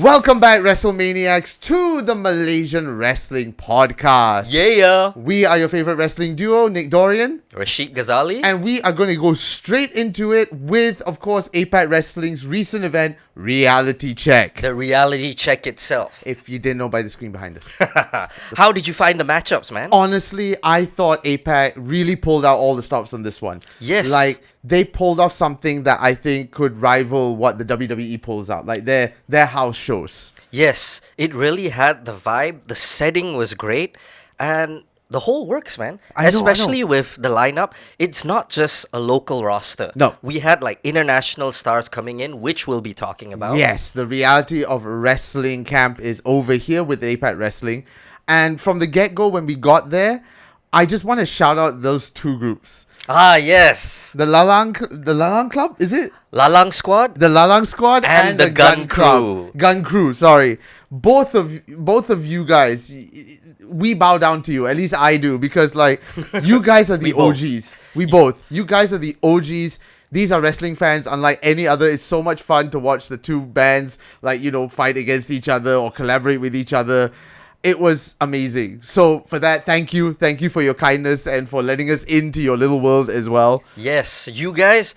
Welcome back, WrestleManiacs, to the Malaysian Wrestling Podcast. Yeah. We are your favorite wrestling duo, Nick Dorian Rashiq Ghazalie. and we are going to go straight into it with, of course, APAC Wrestling's recent event, Reality Check. The reality check itself. If you didn't know by the screen behind us. How did you find the matchups, man? Honestly, I thought APAC really pulled out all the stops on this one. Yes. Like, they pulled off something that I think could rival what the WWE pulls out. Like, their house shows. Yes, it really had the vibe. The setting was great. And the whole works, man. I know. Especially with the lineup. It's not just a local roster. No. We had like international stars coming in, which we'll be talking about. Yes, the reality of wrestling camp is over here with APAC Wrestling. And from the get-go, when we got there, I just want to shout out those two groups. Ah, yes. The Lalang Club, is it? Lalang Squad. The Lalang Squad And the Gun Crew. Gun Crew, sorry. Both of you guys, we bow down to you. At least I do, because like you guys are the OGs. We both. You guys are the OGs. These are wrestling fans unlike any other. It's so much fun to watch the two bands like, fight against each other or collaborate with each other. It was amazing. So for that, thank you. Thank you for your kindness and for letting us into your little world as well. Yes, you guys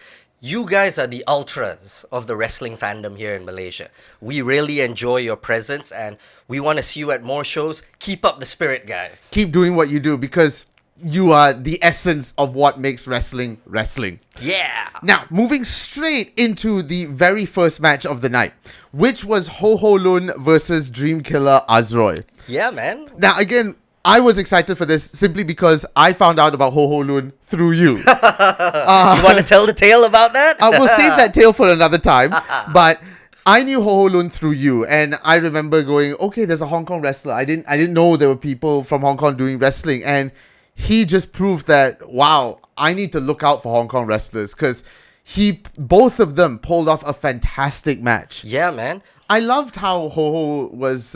are the ultras of the wrestling fandom here in Malaysia. We really enjoy your presence and we want to see you at more shows. Keep up the spirit, guys. Keep doing what you do because you are the essence of what makes wrestling wrestling. Yeah. Now, moving straight into the very first match of the night, which was Ho Ho Lun versus Dream Killer Azroy. Yeah, man. Now, again, I was excited for this simply because I found out about Ho Ho Lun through you. You want to tell the tale about that? We'll save that tale for another time, but I knew Ho Ho Lun through you, and I remember going, okay, there's a Hong Kong wrestler. I didn't know there were people from Hong Kong doing wrestling, and he just proved that, wow, I need to look out for Hong Kong wrestlers because both of them pulled off a fantastic match. Yeah, man. I loved how Ho Ho was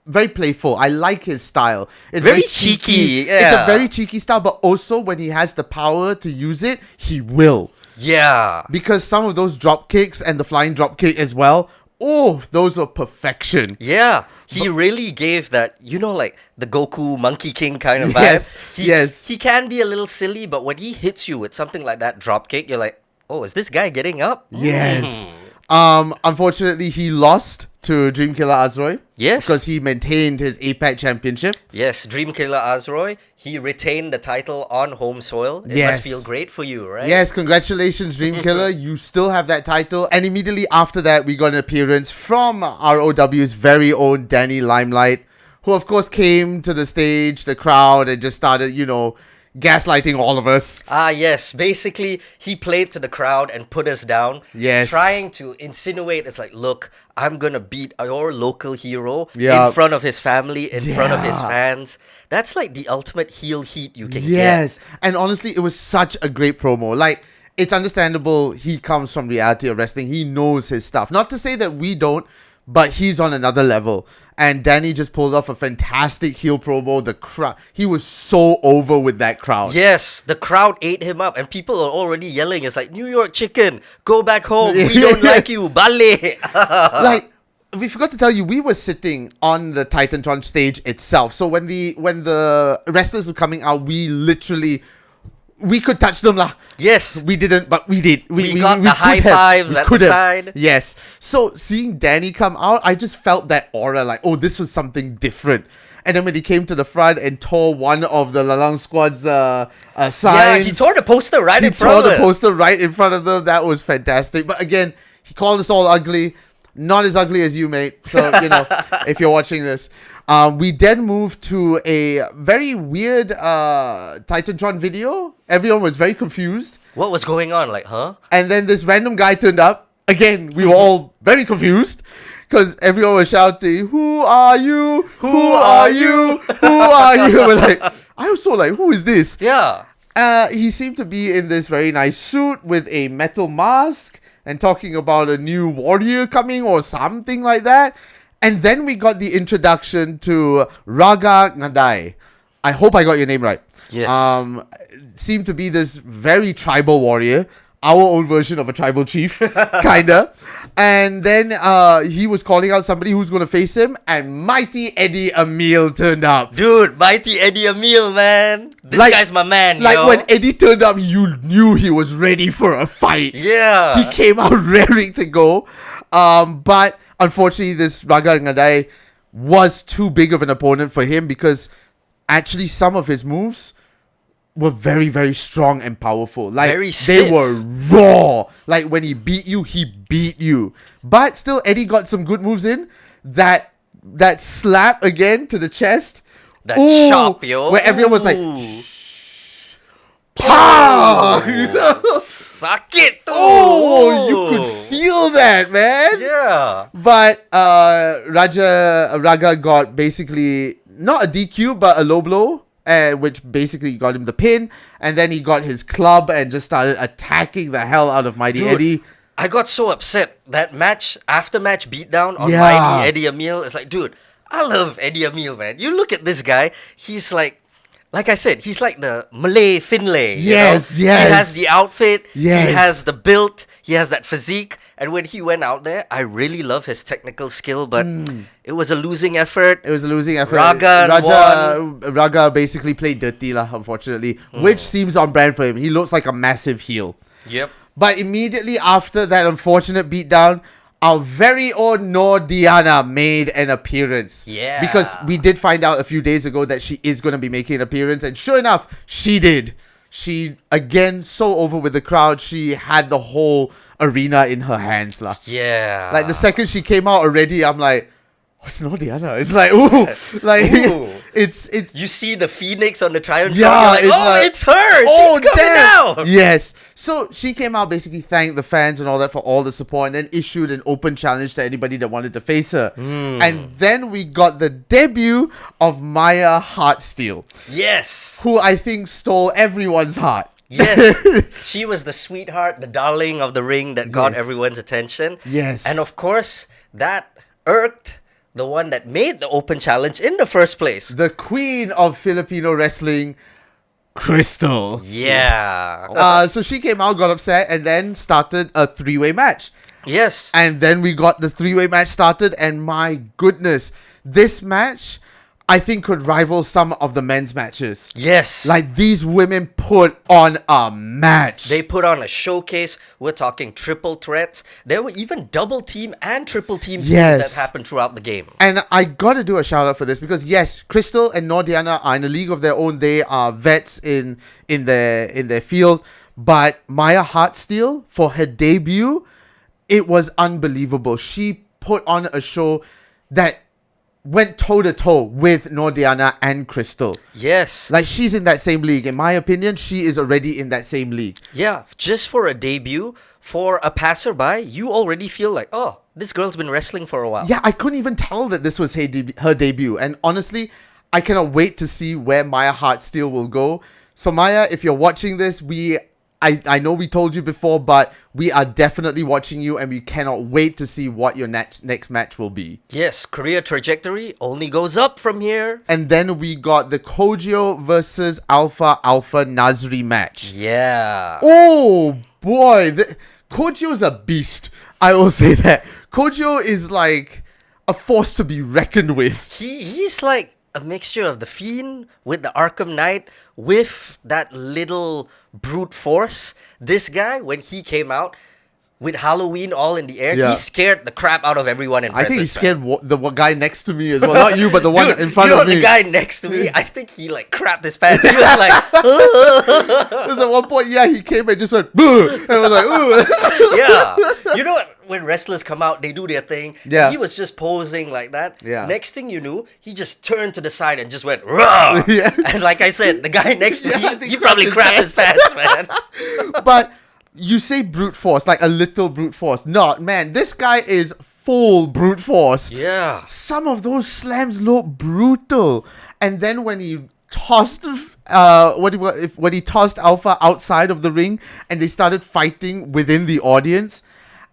very playful. I like his style. It's very cheeky. Yeah. It's a very cheeky style, but also when he has the power to use it, he will. Yeah. Because some of those drop kicks and the flying drop kick as well, those are perfection. Yeah. He really gave that, like the Goku Monkey King kind of vibe. Yes. He can be a little silly, but when he hits you with something like that drop kick, you're like, oh, is this guy getting up? Yes. Unfortunately, he lost to Dream Killer Azroy. Yes. Because he maintained his APAC championship. Yes, Dream Killer Azroy, he retained the title on home soil. It must feel great for you, right? Yes, congratulations, Dream Killer. You still have that title. And immediately after that, we got an appearance from ROW's very own Danny Limelight, who of course came to the stage, the crowd, and just started, gaslighting all of us. Ah, yes. Basically, he played to the crowd and put us down. Yes. Trying to insinuate, it's like, look, I'm going to beat your local hero Yeah. in front of his family, in front of his fans. That's like the ultimate heel heat you can get. Yes. And honestly, it was such a great promo. Like, it's understandable he comes from reality of wrestling. He knows his stuff. Not to say that we don't, but he's on another level. And Danny just pulled off a fantastic heel promo. The crowd, he was so over with that crowd. Yes, the crowd ate him up and people are already yelling. It's like, New York chicken, go back home. We don't like you. Bale. Like, we forgot to tell you, we were sitting on the Titantron stage itself. So when the wrestlers were coming out, we could touch them lah. Yes. We didn't, but we did. We got the high fives at the side. Yes. So seeing Danny come out, I just felt that aura like, oh, this was something different. And then when he came to the front and tore one of the Lalang Squad's signs. Yeah, he tore the poster right in front of them. He tore the poster right in front of them. That was fantastic. But again, he called us all ugly. Not as ugly as you, mate. So, if you're watching this. We then moved to a very weird Titantron video. Everyone was very confused. What was going on? Like, huh? And then this random guy turned up. Again, we were all very confused. Because everyone was shouting, "Who are you? Who are you? Who are you?" We're like, I was so like, who is this? Yeah. He seemed to be in this very nice suit with a metal mask and talking about a new warrior coming or something like that. And then we got the introduction to Raga Ngadai. I hope I got your name right. Yes. Seemed to be this very tribal warrior. our own version of a tribal chief, kinda. And then he was calling out somebody who's going to face him, and Mighty Eddie Emil turned up. Dude, Mighty Eddie Emil, man. This guy's my man, Like yo. when Eddie turned up, you knew he was ready for a fight. Yeah. He came out raring to go. But unfortunately, this Raga Ngadai was too big of an opponent for him because actually some of his moves were very, very strong and powerful. Like, Very they stiff. were raw. Like, when he beat you, he beat you. But still, Eddie got some good moves in. That slap again to the chest. That Ooh, chop, yo. where everyone was like, Ooh. pow! Suck it, too. Oh, you could feel that, man. Yeah. But Raga got basically not a DQ, but a low blow. Which basically got him the pin, and then he got his club and just started attacking the hell out of Mighty Dude, Eddie. I got so upset. That after match beatdown on Yeah. Mighty Eddie Emil. It's like, dude, I love Eddie Emil, man. You look at this guy. He's like I said, he's like the Malay Finlay. Yes, you know? yes. He has the outfit. Yes. He has the build. He has that physique. And when he went out there, I really love his technical skill, but it was a losing effort. It was a losing effort. Raga basically played dirty, unfortunately, which seems on brand for him. He looks like a massive heel. Yep. But immediately after that unfortunate beatdown, our very own Noor Diana made an appearance. Yeah. Because we did find out a few days ago that she is going to be making an appearance. And sure enough, she did. She, again, so over with the crowd. She had the whole arena in her hands. Yeah. Like, the second she came out already, I'm like, oh, it's Noor Diana. It's like, ooh. Like, Ooh. it's... You see the phoenix on the Triumph. Yeah, you're like, it's her. She's coming out. Yes. So she came out, basically thanked the fans and all that for all the support, and then issued an open challenge to anybody that wanted to face her. And then we got the debut of Maya Heartsteel, Yes. who I think stole everyone's heart. Yes. She was the sweetheart, the darling of the ring that got Yes. everyone's attention. Yes. And of course, that irked the one that made the open challenge in the first place. The queen of Filipino wrestling, Crystal. Yeah. So she came out, got upset, and then started a three-way match. Yes. And then we got the three-way match started, and my goodness, this match, I think, could rival some of the men's matches. Yes. Like, these women put on a match. They put on a showcase. We're talking triple threats. There were even double team and triple team teams Yes. that happened throughout the game. And I gotta do a shout out for this because yes, Crystal and Noor Diana are in a league of their own. They are vets in their field. But Maya Heartsteel, for her debut, it was unbelievable. She put on a show that went toe-to-toe with Noor Diana and Crystal. Yes. Like, she's in that same league. In my opinion, she is already in that same league. Yeah, just for a debut, for a passerby, you already feel like, oh, this girl's been wrestling for a while. Yeah, I couldn't even tell that this was her debut. And honestly, I cannot wait to see where Maya Heartsteel will go. So Maya, if you're watching this, I know we told you before, but we are definitely watching you and we cannot wait to see what your next match will be. Yes, career trajectory only goes up from here. And then we got the Kojio versus Alpha Nazri match. Yeah. Oh boy, Kojio's a beast. I will say that. Kojio is like a force to be reckoned with. He's like a mixture of the Fiend with the Arkham Knight with that little brute force. This guy, when he came out with Halloween all in the air, Yeah. he scared the crap out of everyone in I think he presence, scared the guy next to me as well. Not you, but the one Dude, in front you know of me. the guy next to me, I think he like crapped his pants. He was like, Because at one point, yeah, he came and just went, boo! And I was like, ooh. yeah. You know what? When wrestlers come out, they do their thing. Yeah. He was just posing like that. Yeah. Next thing you knew, he just turned to the side and just went, raw. Yeah. And like I said, the guy next to Yeah, I me, think he probably crapped his pants, man. But you say brute force, like a little brute force. No, man, this guy is full brute force. Yeah. Some of those slams look brutal. And then when he tossed when he tossed Alpha outside of the ring and they started fighting within the audience,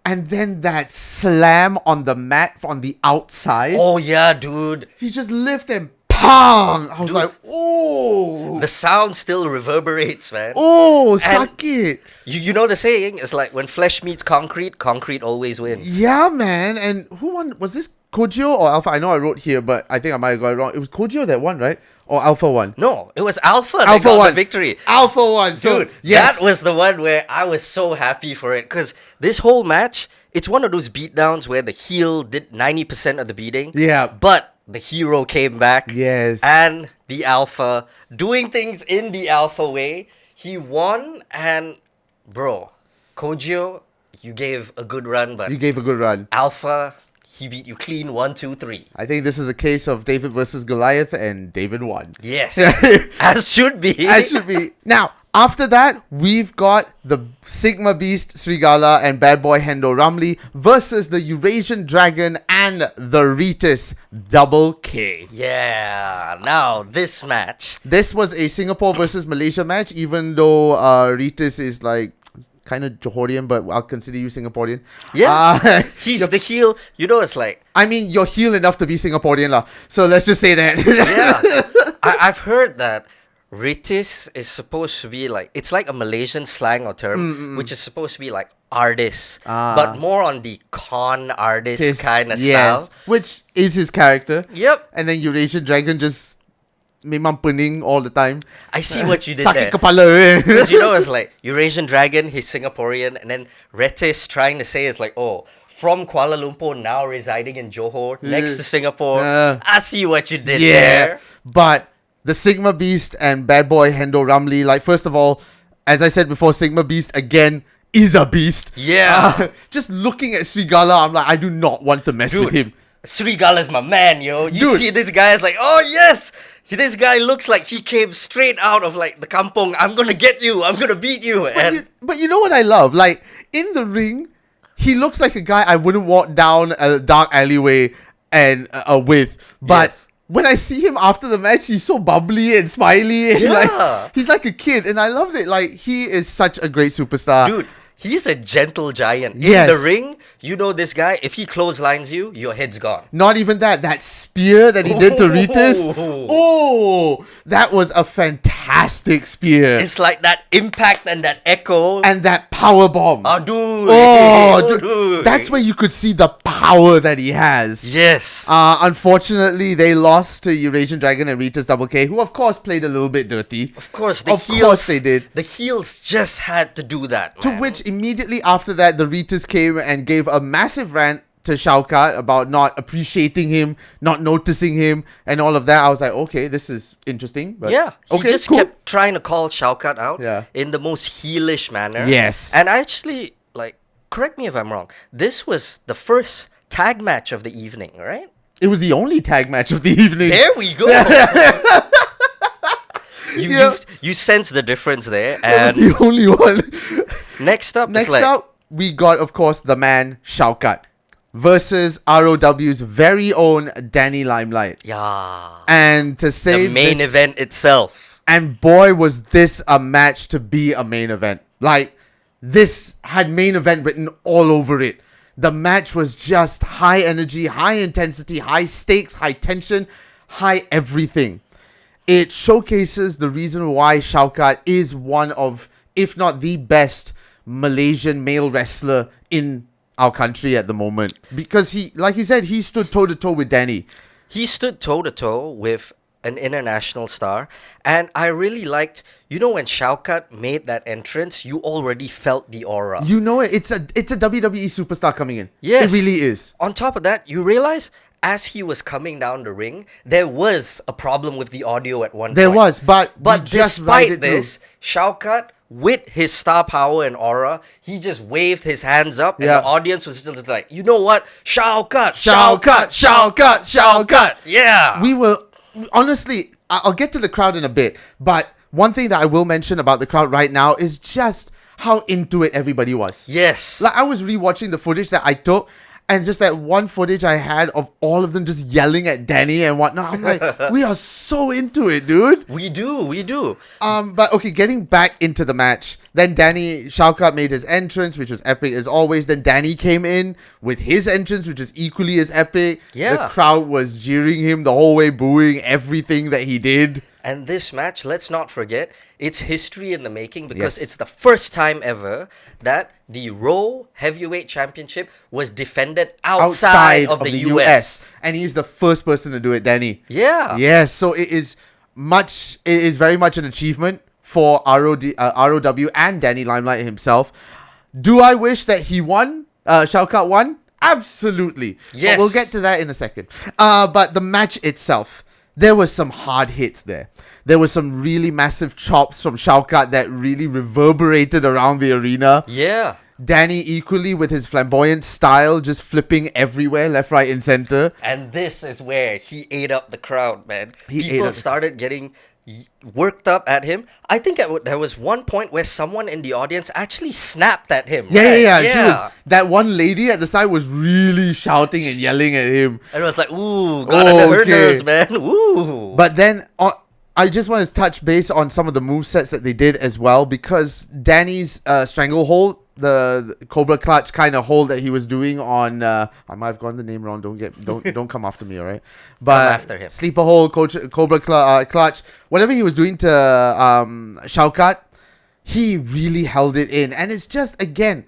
and then that slam on the mat on the outside, Oh, yeah, dude. he just lifted and pong. I was like, oh. The sound still reverberates, man. Oh, sakit. You know the saying? It's like when flesh meets concrete, concrete always wins. Yeah, man. And who won? Was this Kojio or Alpha? I know I wrote here, but I think I might have got it wrong. It was Kojio that won, right? Or Alpha won? No, it was Alpha that Alpha got won. the victory. Alpha won. So, Dude, yes. that was the one where I was so happy for it. Because this whole match, it's one of those beatdowns where the heel did 90% of the beating. Yeah. But the hero came back. Yes. And the Alpha, doing things in the Alpha way, he won. And, bro, Kojio, you gave a good run, but You gave a good run. Alpha, he beat you clean 1, 2, 3. I think this is a case of David versus Goliath, and David won. Yes. As should be. As should be. Now, after that, we've got the Sigma Beast Srigala and Bad Boy Hendo Ramli versus the Eurasian Dragon and the Ritis Double K. Yeah. Now, this match. This was a Singapore versus Malaysia match, even though Ritis is like kind of Johorian, but I'll consider you Singaporean. Yeah. He's the heel. You know, it's like... I mean, you're heel enough to be Singaporean lah. So let's just say that. Yeah. I've heard that Ritis is supposed to be like... It's like a Malaysian slang or term, which is supposed to be like artist. But more on the con artist kind of style. Which is his character. Yep. And then Eurasian Dragon just memang pening all the time. I see what you did Sakit there. kepala Because you know, it's like Eurasian Dragon, he's Singaporean, and then Ritis trying to say it's like, oh, from Kuala Lumpur, now residing in Johor, next to Singapore. I see what you did there. But the Sigma Beast and Bad Boy Hendo Ramli, like, first of all, as I said before, Sigma Beast, again, is a beast. Yeah. Just looking at Srigala, I'm like, I do not want to mess with him. Srigala's my man, yo. You see this guy is like, oh, yes. This guy looks like he came straight out of like the kampong. I'm gonna get you. I'm gonna beat you. But you know what I love? Like, in the ring, he looks like a guy I wouldn't walk down a dark alleyway and with. But when I see him after the match, he's so bubbly and smiley. And like, he's like a kid. And I loved it. Like, he is such a great superstar. Dude, he's a gentle giant. In the ring, you know this guy, if he clotheslines you, your head's gone. Not even that. That spear that he did to Ritis. Oh, that was a fantastic spear. It's like that impact and that echo. And that power bomb. Oh, dude. Oh, dude. That's where you could see the power that he has. Yes. Unfortunately, they lost to Eurasian Dragon and Ritis Double K, who of course played a little bit dirty. Of course, Of course they did. The heels just had to do that, man. To which immediately after that, the Ritis came and gave a massive rant to Shaukat about not appreciating him, not noticing him, and all of that. I was like, okay, this is interesting. But he just kept trying to call Shaukat out in the most heelish manner. Yes. And I actually, like, correct me if I'm wrong, this was the first tag match of the evening, right? It was the only tag match of the evening. There we go. You sense the difference there. That And was the only one. next up, we got, of course, the man Shaukat versus ROW's very own Danny Limelight. Yeah. And to say the main event itself. And boy, was this a match to be a main event. Like, this had main event written all over it. The match was just high energy, high intensity, high stakes, high tension, high everything. It showcases the reason why Shaukat is one of, if not the best, Malaysian male wrestler in our country at the moment. Because he, like he said, he stood toe-to-toe with Danny. He stood toe-to-toe with an international star. And I really liked, you know, when Shaukat made that entrance, you already felt the aura. You know it. It's a WWE superstar coming in. Yes. It really is. On top of that, you realize as he was coming down the ring, there was a problem with the audio at one point. There was, but despite this, Shaukat, with his star power and aura, he just waved his hands up and the audience was still just like, you know what? Shaukat! Yeah! We were, honestly, I'll get to the crowd in a bit, but one thing that I will mention about the crowd right now is just how into it everybody was. Yes. Like, I was rewatching the footage that I took, And just that one footage I had of all of them just yelling at Danny and whatnot. I'm like, we are so into it, dude. We do. But okay, getting back into the match. Then Shao Kahn made his entrance, which was epic as always. Then Danny came in with his entrance, which is equally as epic. Yeah. The crowd was jeering him the whole way, booing everything that he did. And this match, let's not forget, it's history in the making because Yes. it's the first time ever that the Raw Heavyweight Championship was defended outside of the US. And he's the first person to do it, Danny. Yeah. Yes, so it is very much an achievement for ROW and Danny Limelight himself. Do I wish that he won? Shao Kahn won? Absolutely. Yes. But we'll get to that in a second. But the match itself, there was some hard hits there. There was some really massive chops from Shao Kahn that really reverberated around the arena. Yeah. Danny equally with his flamboyant style, just flipping everywhere, left, right, and center. And this is where he ate up the crowd, man. He ate People up the- started getting worked up at him. I think there was one point where someone in the audience actually snapped at him. Yeah. right? She was, that one lady at the side was really shouting and yelling at him. And it was like, ooh, got under her nerves, man. Ooh. But then I just want to touch base on some of the movesets that they did as well, because Danny's stranglehold, the Cobra Clutch kind of hold that he was doing on I might have gotten the name wrong, don't come after me, all right? But Come after him. Sleeper hold, Cobra Clutch, whatever he was doing to Shao Kahn, he really held it in. And it's just, again,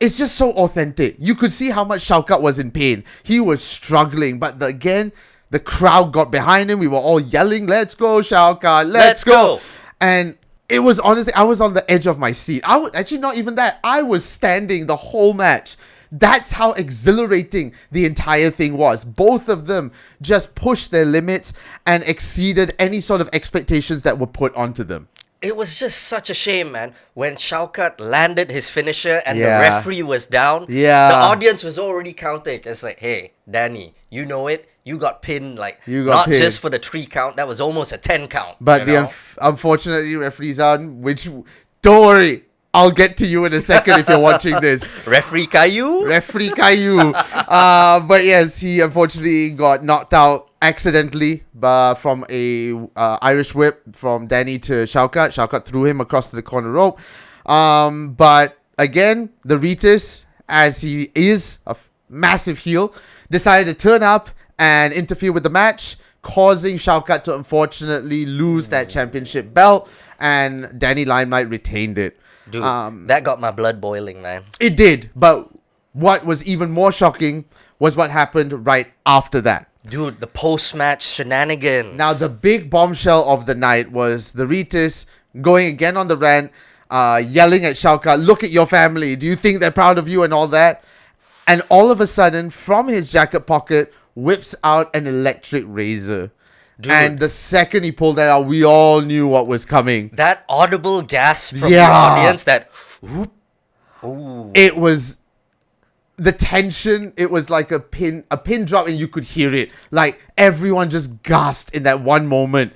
it's just so authentic. You could see how much Shao Kahn was in pain. He was struggling, but again, the crowd got behind him. We were all yelling, "Let's go, Shao Kahn! Let's go!" And it was honestly, I was on the edge of my seat. Actually, not even that. I was standing the whole match. That's how exhilarating the entire thing was. Both of them just pushed their limits and exceeded any sort of expectations that were put onto them. It was just such a shame, man. When Shao Kahn landed his finisher and Yeah. the referee was down, Yeah. the audience was already counting. It's like, hey, Danny, you know it. You got pinned, not pinned. just for the 3 count. That was almost a 10 count. But you know? unfortunately, referees on, which, don't worry, I'll get to you in a second if you're watching this. Referee Caillou? Referee Caillou. But yes, he unfortunately got knocked out accidentally from a Irish whip from Danny to Shao Kahn. Shao Kahn threw him across the corner rope. But again, the Ritis, as he is a massive heel, decided to turn up and interfere with the match, causing Shao Kahn to unfortunately lose that championship belt, and Danny Limelight retained it. Dude, that got my blood boiling, man. It did, but what was even more shocking was what happened right after that. Dude, the post-match shenanigans. Now, the big bombshell of the night was the Ritis going again on the rant, yelling at Shao Kahn, "Look at your family. Do you think they're proud of you?" and all that. And all of a sudden, from his jacket pocket, whips out an electric razor. Dude. And the second he pulled that out, we all knew what was coming. That audible gasp from the Yeah. audience, that whoop. Ooh. It was the tension. It was like a pin drop, and you could hear it. Like everyone just gasped in that one moment.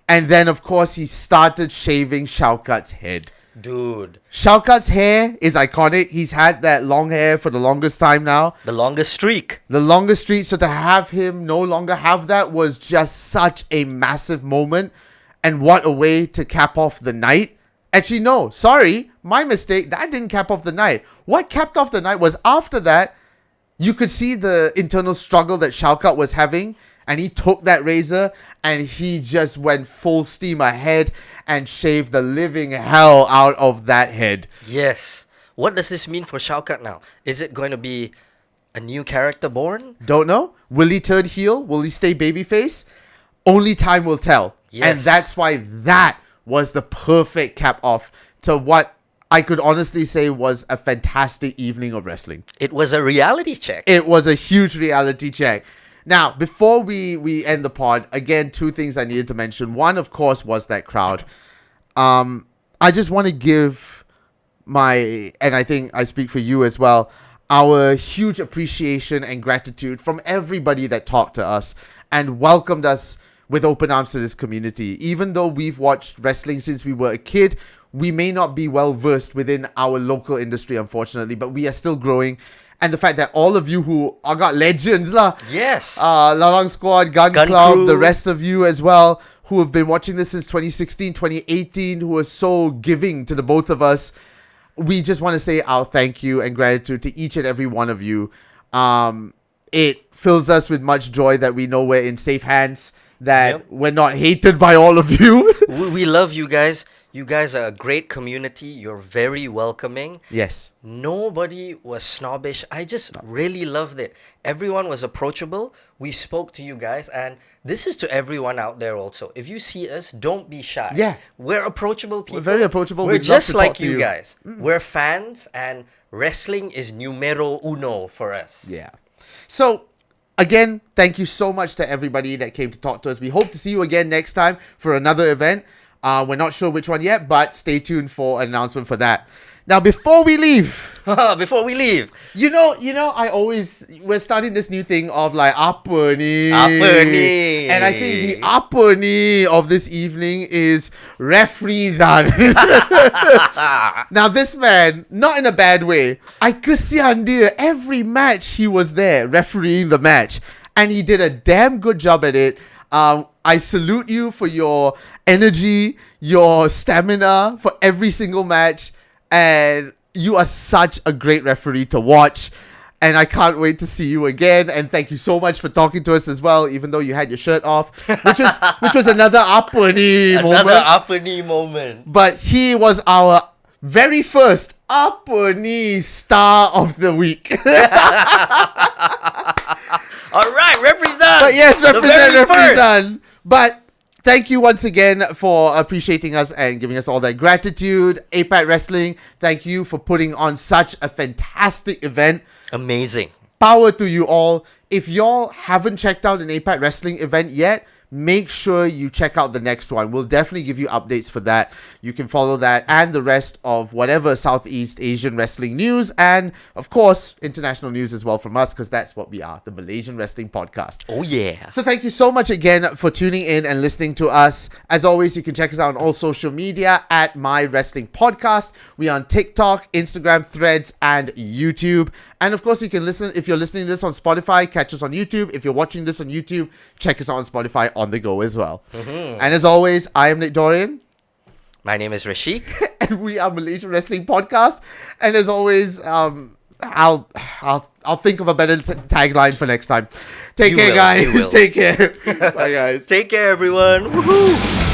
And then, of course, he started shaving Shao Kahn's head. Dude. Shao Kahn's hair is iconic. He's had that long hair for the longest time now. The longest streak. The longest streak. So to have him no longer have that was just such a massive moment. And what a way to cap off the night. Actually, no. Sorry. My mistake. That didn't cap off the night. What capped off the night was after that, you could see the internal struggle that Shao Kahn was having. And he took that razor and he just went full steam ahead and shaved the living hell out of that head. Yes. What does this mean for Shao Kahn now? Is it going to be a new character born? Don't know. Will he turn heel? Will he stay babyface? Only time will tell. Yes. And that's why that was the perfect cap off to what I could honestly say was a fantastic evening of wrestling. It was a reality check. It was a huge reality check. Now, before we end the pod, again, 2 things I needed to mention. One, of course, was that crowd. I just want to give and I think I speak for you as well, our huge appreciation and gratitude from everybody that talked to us and welcomed us with open arms to this community. Even though we've watched wrestling since we were a kid, we may not be well versed within our local industry, unfortunately, but we are still growing. and the fact that all of you who are got legends lah. Yes. Lalang Squad, Gun Gun Club, Crew. the rest of you as well, who have been watching this since 2016, 2018, who are so giving to the both of us. We just want to say our thank you and gratitude to each and every one of you. It fills us with much joy that we know we're in safe hands, that we're not hated by all of you. We love you guys. You guys are a great community. You're very welcoming. Yes. Nobody was snobbish. I just really loved it. Everyone was approachable. We spoke to you guys, and this is to everyone out there also. If you see us, don't be shy. Yeah. We're approachable people. We're very approachable. We're We'd love just to like talk to you you. guys. We're fans, and wrestling is numero uno for us. Yeah. So, again, thank you so much to everybody that came to talk to us. We hope to see you again next time for another event. We're not sure which one yet, but stay tuned for an announcement for that. Now, before we leave, you know, we're starting this new thing of like apa ni. And I think the apa ni of this evening is referee Zan. Now, this man, not in a bad way, I kesian dia. Every match he was there refereeing the match, and he did a damn good job at it. I salute you for your energy, your stamina for every single match, and you are such a great referee to watch. And I can't wait to see you again. And thank you so much for talking to us as well, even though you had your shirt off, which was another apa ni moment. Another apa ni moment. But he was our very first apa ni star of the week. All right, represent. But yes, represent. First. But thank you once again for appreciating us and giving us all that gratitude. APAC Wrestling, thank you for putting on such a fantastic event. Amazing. Power to you all. If y'all haven't checked out an APAC Wrestling event yet, make sure you check out the next one. We'll definitely give you updates for that. You can follow that and the rest of whatever Southeast Asian wrestling news, and of course international news as well from us, because that's what we are, the Malaysian Wrestling Podcast. Oh yeah. So thank you so much again for tuning in and listening to us. As always, you can check us out on all social media at My Wrestling Podcast. We are on TikTok, Instagram, Threads, and YouTube. And of course, you can listen, if you're listening to this on Spotify, catch us on YouTube. If you're watching this on YouTube, check us out on Spotify on the go as well. And as always, I am Nick Dorian. My name is Rashiq. And we are Malaysian Wrestling Podcast. And as always, I'll think of a better tagline for next time. Take care, guys. Take care. Bye, guys. Take care, everyone. Woohoo!